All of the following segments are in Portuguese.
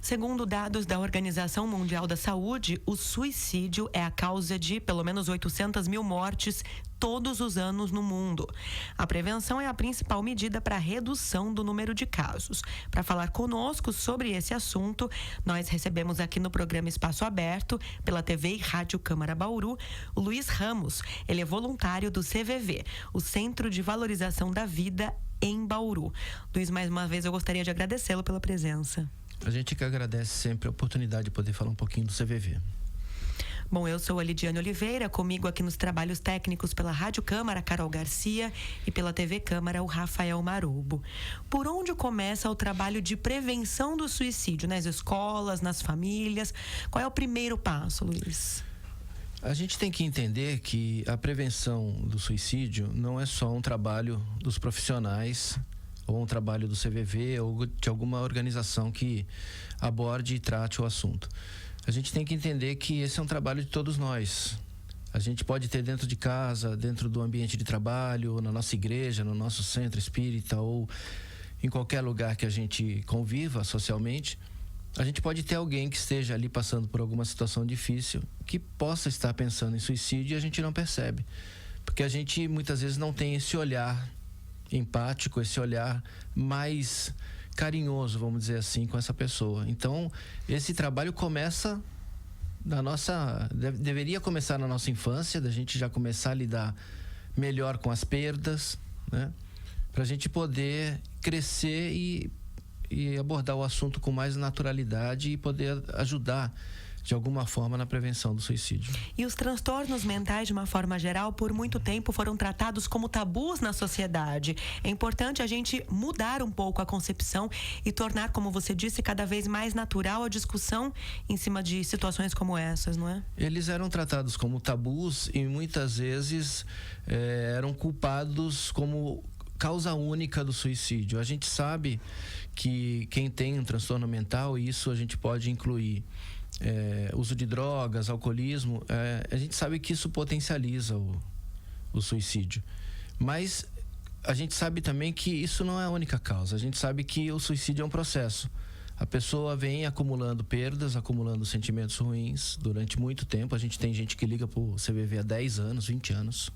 Segundo dados da Organização Mundial da Saúde, o suicídio é a causa de pelo menos 800 mil mortes todos os anos no mundo. A prevenção é a principal medida para a redução do número de casos. Para falar conosco sobre esse assunto, nós recebemos aqui no programa Espaço Aberto, pela TV e Rádio Câmara Bauru, o Luiz Ramos. Ele é voluntário do CVV, o Centro de Valorização da Vida em Bauru. Luiz, mais uma vez eu gostaria de agradecê-lo pela presença. A gente que agradece sempre a oportunidade de poder falar um pouquinho do CVV. Bom, eu sou a Lidiane Oliveira, comigo aqui nos trabalhos técnicos pela Rádio Câmara, Carol Garcia, e pela TV Câmara, o Rafael Marubo. Por onde começa o trabalho de prevenção do suicídio? Nas escolas, nas famílias? Qual é o primeiro passo, Luiz? A gente tem que entender que a prevenção do suicídio não é só um trabalho dos profissionais ou um trabalho do CVV ou de alguma organização que aborde e trate o assunto. A gente tem que entender que esse é um trabalho de todos nós. A gente pode ter dentro de casa, dentro do ambiente de trabalho, na nossa igreja, no nosso centro espírita ou em qualquer lugar que a gente conviva socialmente. A gente pode ter alguém que esteja ali passando por alguma situação difícil, que possa estar pensando em suicídio e a gente não percebe. Porque a gente muitas vezes não tem esse olhar empático, esse olhar mais carinhoso, vamos dizer assim, com essa pessoa. Então, esse trabalho começa deveria começar na nossa infância, da gente já começar a lidar melhor com as perdas, né? Pra gente poder crescer e abordar o assunto com mais naturalidade e poder ajudar de alguma forma na prevenção do suicídio. E os transtornos mentais, de uma forma geral, por muito tempo foram tratados como tabus na sociedade. É importante a gente mudar um pouco a concepção e tornar, como você disse, cada vez mais natural a discussão em cima de situações como essas, não é? Eles eram tratados como tabus e muitas vezes eram culpados como causa única do suicídio. A gente sabe que quem tem um transtorno mental, e isso a gente pode incluir uso de drogas, alcoolismo, a gente sabe que isso potencializa o suicídio. Mas a gente sabe também que isso não é a única causa. A gente sabe que o suicídio é um processo. A pessoa vem acumulando perdas, acumulando sentimentos ruins durante muito tempo. A gente tem gente que liga pro CVV há 10 anos, 20 anos.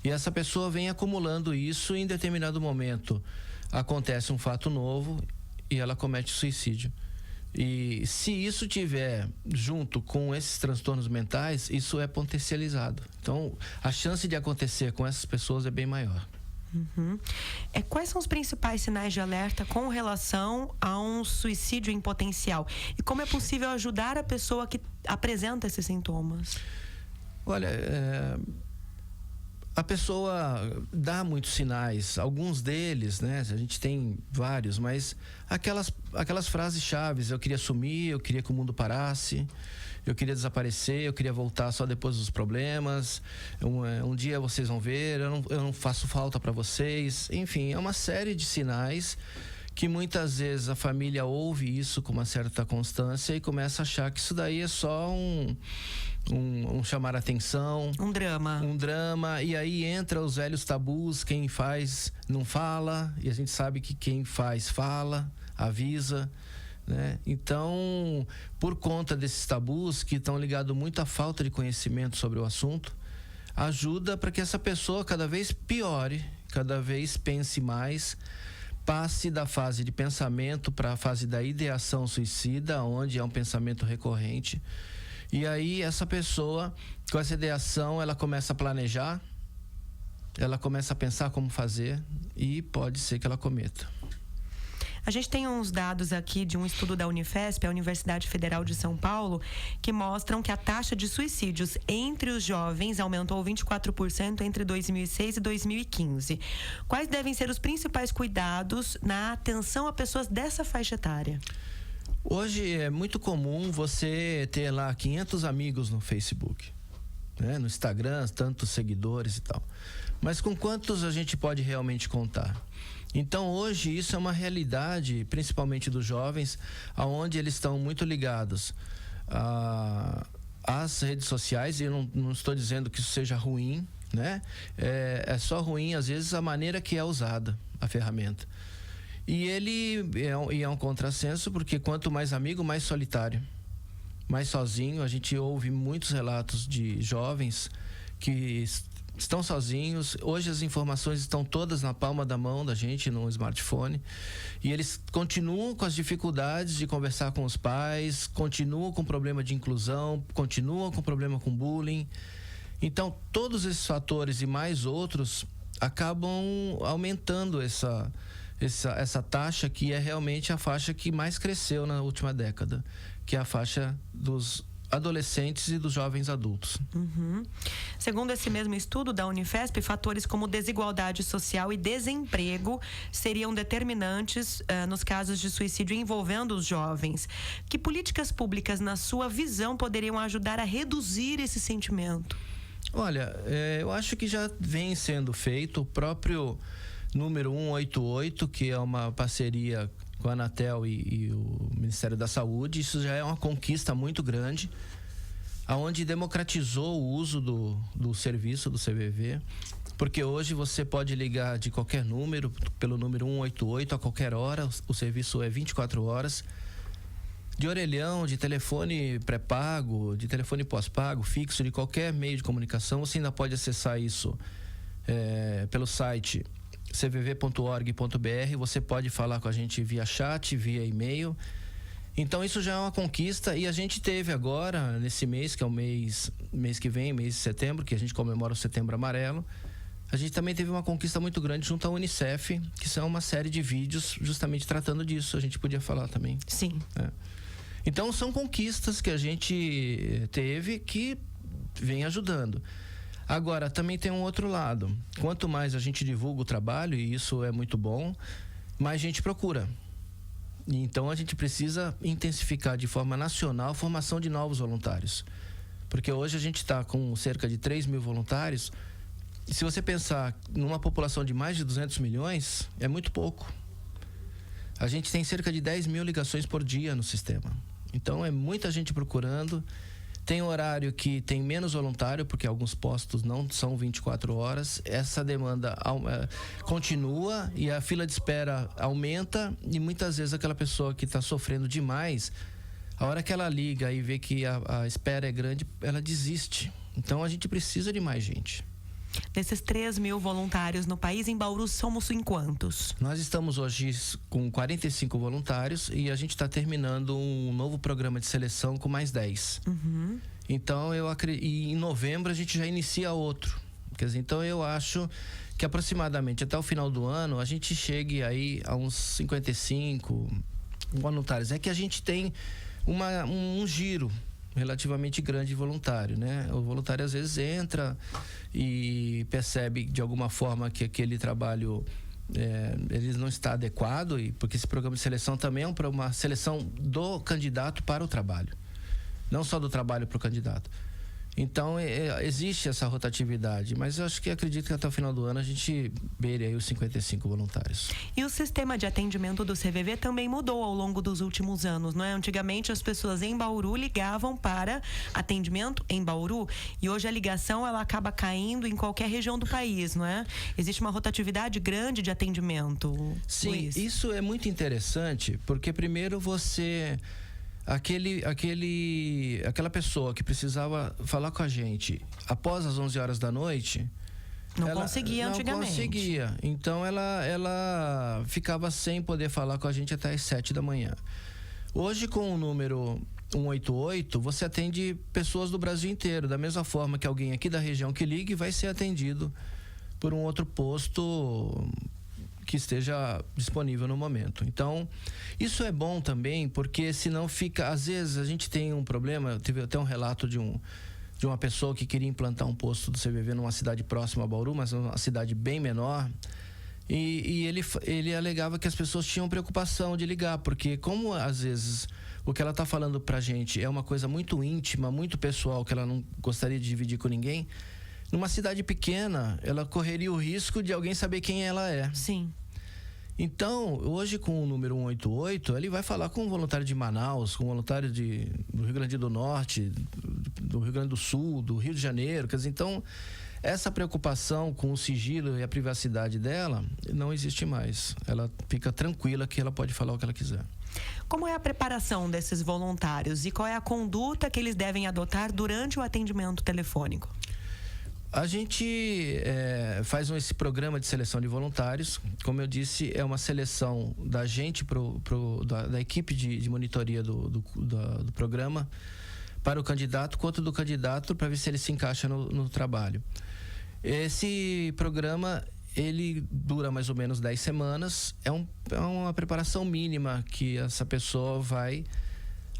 E essa pessoa vem acumulando isso e em determinado momento acontece um fato novo e ela comete suicídio. E se isso tiver junto com esses transtornos mentais, isso é potencializado. Então, a chance de acontecer com essas pessoas é bem maior. Uhum. Quais são os principais sinais de alerta com relação a um suicídio em potencial? E como é possível ajudar a pessoa que apresenta esses sintomas? Olha, a pessoa dá muitos sinais, alguns deles, né? A gente tem vários, mas aquelas frases chaves: eu queria sumir, eu queria que o mundo parasse, eu queria desaparecer, eu queria voltar só depois dos problemas, um dia vocês vão ver, eu não faço falta para vocês. Enfim, é uma série de sinais que muitas vezes a família ouve isso com uma certa constância e começa a achar que isso daí é só um chamar atenção. Um drama. E aí entra os velhos tabus: quem faz não fala, e a gente sabe que quem faz fala, avisa, né? Então, por conta desses tabus que estão ligados muito à falta de conhecimento sobre o assunto, ajuda para que essa pessoa cada vez piore, cada vez pense mais, passe da fase de pensamento para a fase da ideação suicida, onde é um pensamento recorrente. E aí essa pessoa, com essa ideação, ela começa a planejar, ela começa a pensar como fazer e pode ser que ela cometa. A gente tem uns dados aqui de um estudo da Unifesp, a Universidade Federal de São Paulo, que mostram que a taxa de suicídios entre os jovens aumentou 24% entre 2006 e 2015. Quais devem ser os principais cuidados na atenção a pessoas dessa faixa etária? Hoje é muito comum você ter lá 500 amigos no Facebook, né? No Instagram, tantos seguidores e tal. Mas com quantos a gente pode realmente contar? Então hoje isso é uma realidade, principalmente dos jovens, aonde eles estão muito ligados às redes sociais. E eu não estou dizendo que isso seja ruim, né? É só ruim às vezes a maneira que é usada a ferramenta. E ele é um contrassenso, porque quanto mais amigo, mais solitário, mais sozinho. A gente ouve muitos relatos de jovens que estão sozinhos. Hoje as informações estão todas na palma da mão da gente, no smartphone. E eles continuam com as dificuldades de conversar com os pais, continuam com problema de inclusão, continuam com problema com bullying. Então, todos esses fatores e mais outros acabam aumentando essa taxa, que é realmente a faixa que mais cresceu na última década, que é a faixa dos adolescentes e dos jovens adultos. Segundo esse mesmo estudo da Unifesp, fatores como desigualdade social e desemprego seriam determinantes nos casos de suicídio envolvendo os jovens. Que políticas públicas, na sua visão, poderiam ajudar a reduzir esse sentimento? Olha, eu acho que já vem sendo feito. O próprio número 188, que é uma parceria com a Anatel e o Ministério da Saúde, isso já é uma conquista muito grande, aonde democratizou o uso do serviço do CVV, porque hoje você pode ligar de qualquer número, pelo número 188 a qualquer hora, o serviço é 24 horas, de orelhão, de telefone pré-pago, de telefone pós-pago, fixo, de qualquer meio de comunicação. Você ainda pode acessar isso pelo site cvv.org.br. Você pode falar com a gente via chat, via e-mail. Então isso já é uma conquista, e a gente teve agora, nesse mês, que é o mês que vem, mês de setembro, que a gente comemora o Setembro Amarelo, a gente também teve uma conquista muito grande junto à Unicef, que são uma série de vídeos justamente tratando disso. A gente podia falar também. Sim. Então são conquistas que a gente teve que vem ajudando. Agora, também tem um outro lado. Quanto mais a gente divulga o trabalho, e isso é muito bom, mais gente procura. E então a gente precisa intensificar de forma nacional a formação de novos voluntários. Porque hoje a gente está com cerca de 3 mil voluntários. E se você pensar numa população de mais de 200 milhões, é muito pouco. A gente tem cerca de 10 mil ligações por dia no sistema. Então é muita gente procurando. Tem horário que tem menos voluntário, porque alguns postos não são 24 horas. Essa demanda continua e a fila de espera aumenta, e muitas vezes aquela pessoa que está sofrendo demais, a hora que ela liga e vê que a espera é grande, ela desiste. Então a gente precisa de mais gente. Desses 3 mil voluntários no país, em Bauru, somos em quantos? Nós estamos hoje com 45 voluntários e a gente está terminando um novo programa de seleção com mais 10. Então, e em novembro a gente já inicia outro. Quer dizer, então eu acho que aproximadamente até o final do ano a gente chegue aí a uns 55 voluntários. É que a gente tem um giro relativamente grande de voluntário, né? O voluntário às vezes entra e percebe de alguma forma que aquele trabalho ele não está adequado, porque esse programa de seleção também é uma seleção do candidato para o trabalho, não só do trabalho para o candidato. Então existe essa rotatividade, mas eu acredito que até o final do ano a gente beire aí os 55 voluntários. E o sistema de atendimento do CVV também mudou ao longo dos últimos anos, não é? Antigamente as pessoas em Bauru ligavam para atendimento em Bauru, e hoje a ligação ela acaba caindo em qualquer região do país, não é? Existe uma rotatividade grande de atendimento. Sim, Luiz. Isso é muito interessante, porque primeiro aquela pessoa que precisava falar com a gente após as 11 horas da noite, não conseguia antigamente. Não conseguia. Então ela ficava sem poder falar com a gente até as 7 da manhã. Hoje, com o número 188, você atende pessoas do Brasil inteiro, da mesma forma que alguém aqui da região que ligue vai ser atendido por um outro posto que esteja disponível no momento. Então, isso é bom também, porque senão fica... Às vezes a gente tem um problema, eu tive até um relato de uma pessoa que queria implantar um posto do CVV numa cidade próxima a Bauru, mas numa cidade bem menor, e ele alegava que as pessoas tinham preocupação de ligar, porque como às vezes o que ela está falando pra gente é uma coisa muito íntima, muito pessoal, que ela não gostaria de dividir com ninguém, numa cidade pequena, ela correria o risco de alguém saber quem ela é. Sim. Então, hoje com o número 188, ele vai falar com um voluntário de Manaus, com um voluntário do Rio Grande do Norte, do Rio Grande do Sul, do Rio de Janeiro. Quer dizer, então, essa preocupação com o sigilo e a privacidade dela não existe mais. Ela fica tranquila que ela pode falar o que ela quiser. Como é a preparação desses voluntários e qual é a conduta que eles devem adotar durante o atendimento telefônico? A gente faz esse programa de seleção de voluntários. Como eu disse, é uma seleção da gente, da equipe de monitoria do programa, para o candidato, quanto do candidato, para ver se ele se encaixa no trabalho. Esse programa, ele dura mais ou menos 10 semanas. É uma preparação mínima que essa pessoa vai,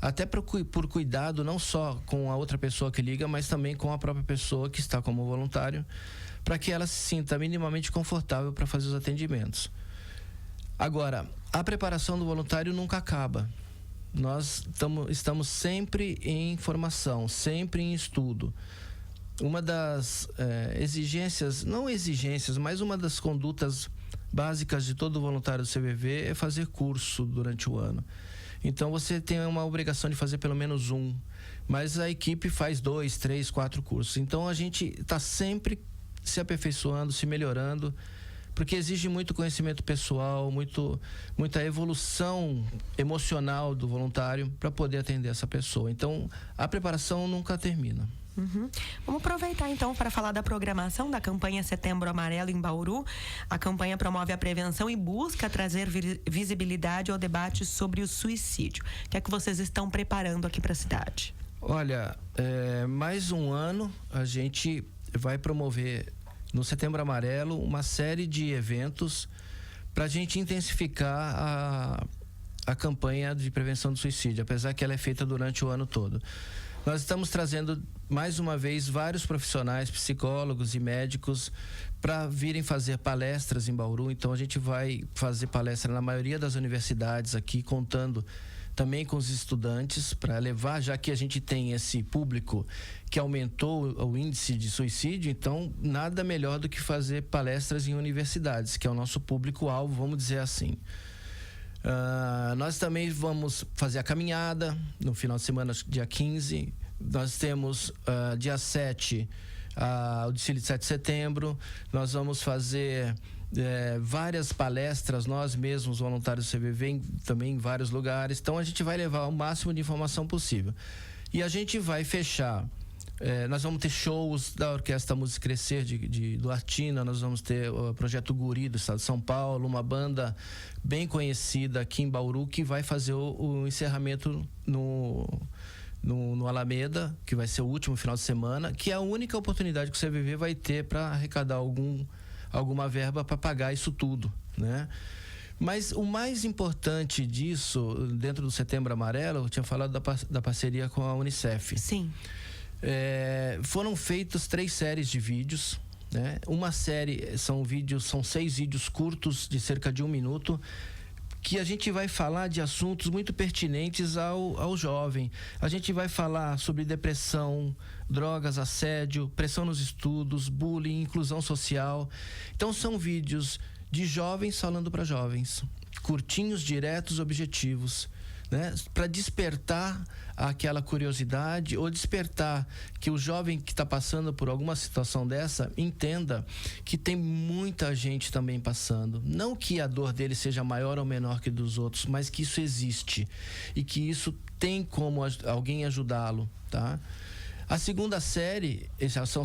até por cuidado, não só com a outra pessoa que liga, mas também com a própria pessoa que está como voluntário, para que ela se sinta minimamente confortável para fazer os atendimentos. Agora, a preparação do voluntário nunca acaba. Nós estamos sempre em formação, sempre em estudo. Uma das exigências, não exigências, mas uma das condutas básicas de todo voluntário do CVV é fazer curso durante o ano. Então você tem uma obrigação de fazer pelo menos um, mas a equipe faz 2, 3, 4 cursos. Então a gente está sempre se aperfeiçoando, se melhorando, porque exige muito conhecimento pessoal, muita evolução emocional do voluntário para poder atender essa pessoa. Então a preparação nunca termina. Uhum. Vamos aproveitar então para falar da programação da campanha Setembro Amarelo em Bauru. A campanha promove a prevenção e busca trazer visibilidade ao debate sobre o suicídio. O que é que vocês estão preparando aqui para a cidade? Olha, mais um ano a gente vai promover no Setembro Amarelo uma série de eventos para a gente intensificar a campanha de prevenção do suicídio, apesar que ela é feita durante o ano todo. Nós estamos trazendo, mais uma vez, vários profissionais, psicólogos e médicos para virem fazer palestras em Bauru. Então, a gente vai fazer palestra na maioria das universidades aqui, contando também com os estudantes, para levar, já que a gente tem esse público que aumentou o índice de suicídio, então nada melhor do que fazer palestras em universidades, que é o nosso público-alvo, vamos dizer assim. Nós também vamos fazer a caminhada no final de semana, dia 15. Nós temos dia 7 o desfile de 7 de setembro. Nós vamos fazer várias palestras, nós mesmos, voluntários do CVV, também em vários lugares. Então a gente vai levar o máximo de informação possível. E a gente vai fechar. Nós vamos ter shows da Orquestra Música Crescer do Artina, nós vamos ter o Projeto Guri do Estado de São Paulo, uma banda bem conhecida aqui em Bauru que vai fazer o encerramento no Alameda, que vai ser o último final de semana, que é a única oportunidade que o CVV vai ter para arrecadar alguma verba para pagar isso tudo, né? Mas o mais importante disso, dentro do Setembro Amarelo, eu tinha falado da parceria com a Unicef. Sim. Foram feitas 3 séries de vídeos, né? Uma série são 6 vídeos curtos de cerca de 1 minuto, que a gente vai falar de assuntos muito pertinentes ao jovem. A gente vai falar sobre depressão, drogas, assédio, pressão nos estudos, bullying, inclusão social. Então são vídeos de jovens falando para jovens, curtinhos, diretos, objetivos, né? Para despertar aquela curiosidade, ou despertar que o jovem que está passando por alguma situação dessa entenda que tem muita gente também passando. Não que a dor dele seja maior ou menor que dos outros, mas que isso existe e que isso tem como alguém ajudá-lo, tá? A segunda série, são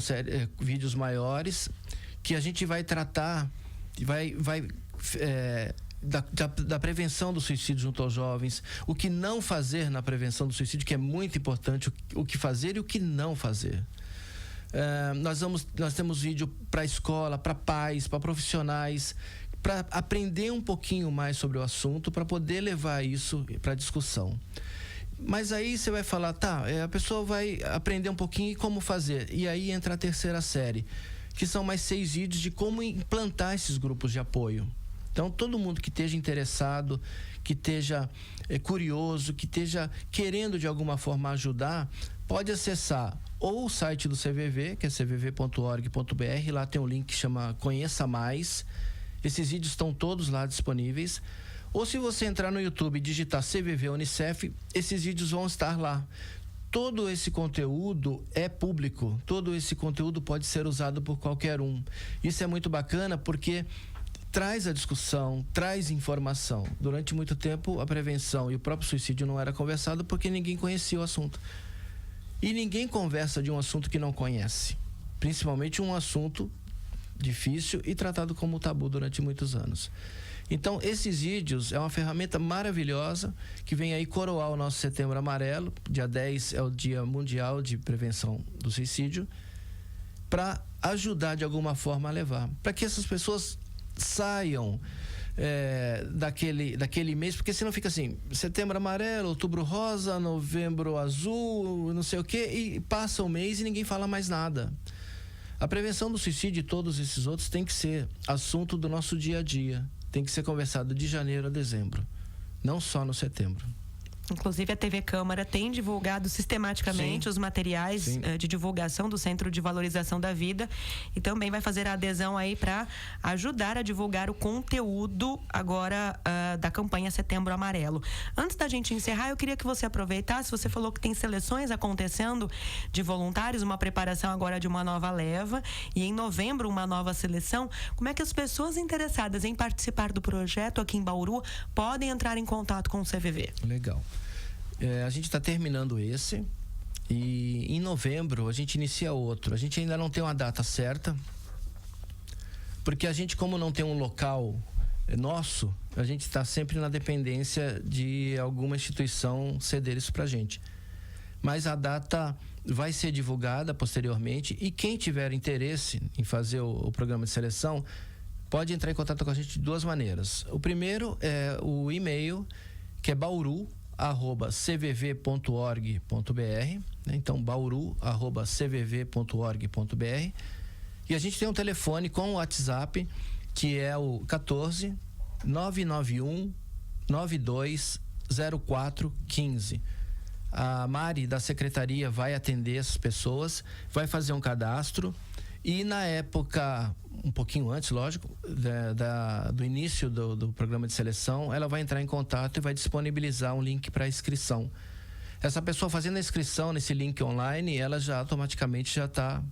vídeos maiores que a gente vai tratar, da prevenção do suicídio junto aos jovens, o que não fazer na prevenção do suicídio, que é muito importante, o que fazer e o que não fazer. Nós temos vídeo para escola, para pais, para profissionais, para aprender um pouquinho mais sobre o assunto, para poder levar isso para discussão. Mas aí você vai falar, a pessoa vai aprender um pouquinho e como fazer. E aí entra a terceira série, que são mais 6 vídeos de como implantar esses grupos de apoio. Então, todo mundo que esteja interessado, que esteja curioso, que esteja querendo de alguma forma ajudar, pode acessar ou o site do CVV, que é cvv.org.br, lá tem um link que chama Conheça Mais. Esses vídeos estão todos lá disponíveis. Ou se você entrar no YouTube e digitar CVV Unicef, esses vídeos vão estar lá. todo esse conteúdo é público, todo esse conteúdo pode ser usado por qualquer um. Isso é muito bacana porque traz a discussão, traz informação. Durante muito tempo, a prevenção e o próprio suicídio não era conversado porque ninguém conhecia o assunto. E ninguém conversa de um assunto que não conhece, principalmente um assunto difícil e tratado como tabu durante muitos anos. Então, esses vídeos é uma ferramenta maravilhosa que vem aí coroar o nosso Setembro Amarelo. Dia 10 é o Dia Mundial de Prevenção do Suicídio, para ajudar de alguma forma a levar, para que essas pessoas saiam daquele mês, porque senão fica assim, Setembro Amarelo, Outubro Rosa, Novembro Azul, não sei o quê, e passa o mês e ninguém fala mais nada. A prevenção do suicídio e todos esses outros tem que ser assunto do nosso dia a dia. Tem que ser conversado de janeiro a dezembro, não só no setembro. Inclusive, a TV Câmara tem divulgado sistematicamente os materiais de divulgação do Centro de Valorização da Vida e também vai fazer a adesão aí para ajudar a divulgar o conteúdo agora da campanha Setembro Amarelo. Antes da gente encerrar, eu queria que você aproveitasse, você falou que tem seleções acontecendo de voluntários, uma preparação agora de uma nova leva e em novembro uma nova seleção. Como é que as pessoas interessadas em participar do projeto aqui em Bauru podem entrar em contato com o CVV? Legal. A gente está terminando esse e em novembro a gente inicia outro. A gente ainda não tem uma data certa, porque a gente, como não tem um local nosso, a gente está sempre na dependência de alguma instituição ceder isso para a gente. Mas a data vai ser divulgada posteriormente e quem tiver interesse em fazer o programa de seleção pode entrar em contato com a gente de duas maneiras. O primeiro é o e-mail, que é bauru@cvv.org.br, né? Então bauru@cvv.org.br, e a gente tem um telefone com o WhatsApp que é o 14 991 92 0415. A Mari da secretaria vai atender essas pessoas, vai fazer um cadastro e na época, um pouquinho antes, lógico, do início do programa de seleção, ela vai entrar em contato e vai disponibilizar um link para inscrição. Essa pessoa fazendo a inscrição nesse link online, ela já automaticamente já está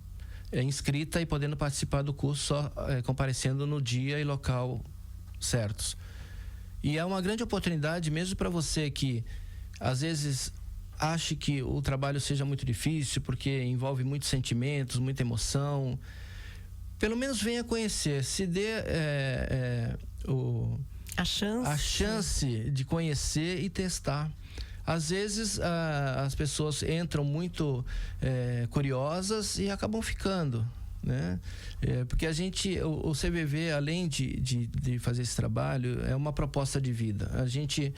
inscrita e podendo participar do curso só comparecendo no dia e local certos. E é uma grande oportunidade mesmo para você que às vezes ache que o trabalho seja muito difícil porque envolve muitos sentimentos, muita emoção. Pelo menos venha conhecer, se dê a chance de conhecer e testar. Às vezes as pessoas entram muito curiosas e acabam ficando, né? Porque o CVV, além de fazer esse trabalho, é uma proposta de vida. A gente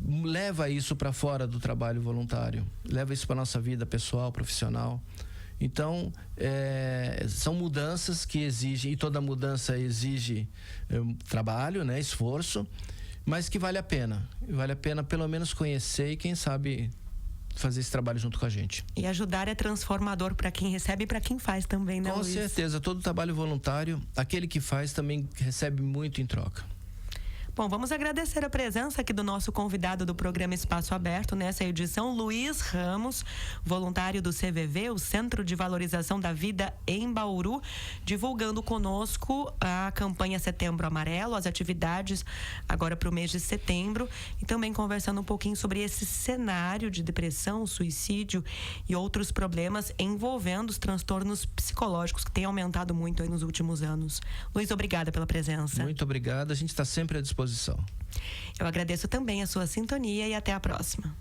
leva isso para fora do trabalho voluntário, leva isso para nossa vida pessoal, profissional. Então, são mudanças que exigem, e toda mudança exige trabalho, né, esforço, mas que vale a pena. Vale a pena pelo menos conhecer e, quem sabe, fazer esse trabalho junto com a gente. E ajudar é transformador para quem recebe e para quem faz também, né, Com Luiz? certeza, todo trabalho voluntário, aquele que faz também recebe muito em troca. Bom, vamos agradecer a presença aqui do nosso convidado do programa Espaço Aberto nessa edição, Luiz Ramos, voluntário do CVV, o Centro de Valorização da Vida em Bauru, divulgando conosco a campanha Setembro Amarelo, as atividades agora para o mês de setembro e também conversando um pouquinho sobre esse cenário de depressão, suicídio e outros problemas envolvendo os transtornos psicológicos que têm aumentado muito aí nos últimos anos. Luiz, obrigada pela presença. Muito obrigado, a gente está sempre à disposição. Eu agradeço também a sua sintonia e até a próxima.